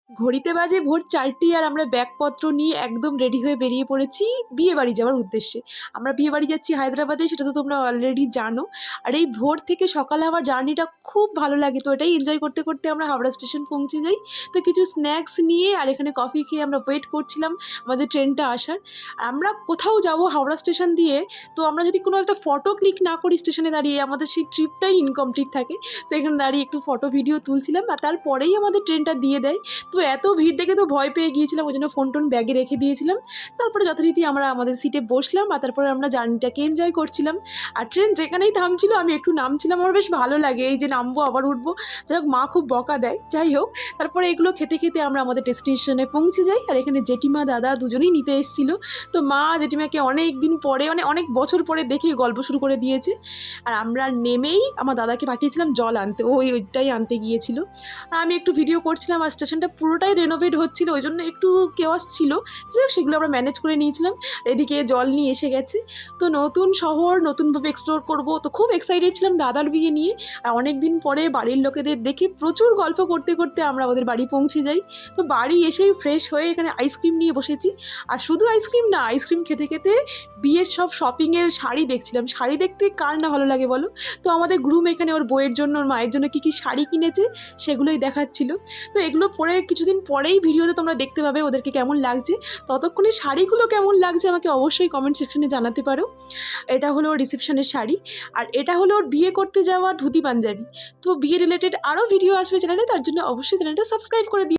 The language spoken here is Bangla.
ঘড়িতে বাজে ভোর 4টি আর আমরা ব্যাগপত্র নিয়ে একদম রেডি হয়ে বেরিয়ে পড়েছি বিয়েবাড়ি যাওয়ার উদ্দেশ্যে। আমরা বিয়েবাড়ি যাচ্ছি হায়দ্রাবাদে, সেটা তো তোমরা অলরেডি জানো। আর এই ভোর থেকে সকালে হওয়ার জার্নিটা খুব ভালো লাগে, তো এটাই এনজয় করতে করতে আমরা হাওড়া স্টেশন পৌঁছে যাই। তো কিছু স্ন্যাক্স নিয়ে আর এখানে কফি খেয়ে আমরা ওয়েট করছিলাম আমাদের ট্রেনটা আসার। আমরা কোথাও যাব হাওড়া স্টেশন দিয়ে, তো আমরা যদি কোনো একটা ফটো ক্লিক না করি স্টেশনে দাঁড়িয়ে, আমাদের সেই ট্রিপটাই ইনকমপ্লিট থাকে। তো এখানে দাঁড়িয়ে একটু ফটো ভিডিও তুলছিলাম আর তারপরেই আমাদের ট্রেনটা দিয়ে দেয়। তো এত ভিড় দেখে তো ভয় পেয়ে গিয়েছিলাম, ওই জন্য ফোন টোন ব্যাগে রেখে দিয়েছিলাম। তারপরে যথারীতি আমরা আমাদের সিটে বসলাম আর তারপরে আমরা জার্নিটাকে এনজয় করছিলাম। আর ট্রেন যেখানেই থামছিল আমি একটু নামছিলাম, আমার বেশ ভালো লাগে এই যে নামবো আবার উঠবো। যাই হোক, মা খুব বকা দেয়, যাই হোক। তারপরে এগুলো খেতে খেতে আমরা আমাদের ডেস্টিনেশনে পৌঁছে যাই। আর এখানে জেঠিমা দাদা দুজনেই নিতে এসেছিলো। তো মা জেঠিমাকে অনেক দিন পরে, মানে অনেক বছর পরে দেখে গল্প শুরু করে দিয়েছে। আর আমরা নেমেই আমার দাদাকে পাঠিয়েছিলাম জল আনতে, ওইটাই আনতে গিয়েছিল। আর আমি একটু ভিডিও করছিলাম, আর স্টেশনটা পুরোটাই রেনোভেট হচ্ছিলো, ওই জন্য একটু কেওয়াস ছিল, যাই হোক সেগুলো আমরা ম্যানেজ করে নিয়েছিলাম। এদিকে জল নিয়ে এসে গেছে। তো নতুন শহর নতুনভাবে এক্সপ্লোর করব, তো খুব এক্সাইটেড ছিলাম দাদার বিয়ে নিয়ে। আর অনেক দিন পরে বাড়ির লোকেদের দেখে প্রচুর গল্প করতে করতে আমরা আমাদের বাড়ি পৌঁছে যাই। তো বাড়ি এসেই ফ্রেশ হয়ে এখানে আইসক্রিম নিয়ে বসেছি। আর শুধু আইসক্রিম না, আইসক্রিম খেতে খেতে বিয়ের সব শপিংয়ের শাড়ি দেখছিলাম। শাড়ি দেখতে কার না ভালো লাগে বলো। তো আমাদের গ্রুম এখানে ওর বউয়ের জন্য, ওর মায়ের জন্য কী কী শাড়ি কিনেছে সেগুলোই দেখাচ্ছিল। তো এগুলো পরে কিছুদিন পরেই ভিডিওতে তোমরা দেখতে পাবে ওদেরকে কেমন লাগছে। ততক্ষণে শাড়িগুলো কেমন লাগছে আমাকে অবশ্যই কমেন্ট সেকশনে জানাতে পারো। এটা হলো ওর রিসেপশনের শাড়ি, আর এটা হলো ওর বিয়ে করতে যাওয়ার ধুতি পাঞ্জাবি। তো বিয়ে রিলেটেড আরও ভিডিও আসবে চ্যানেলে, তার জন্য অবশ্যই চ্যানেলটা সাবস্ক্রাইব করে দিও।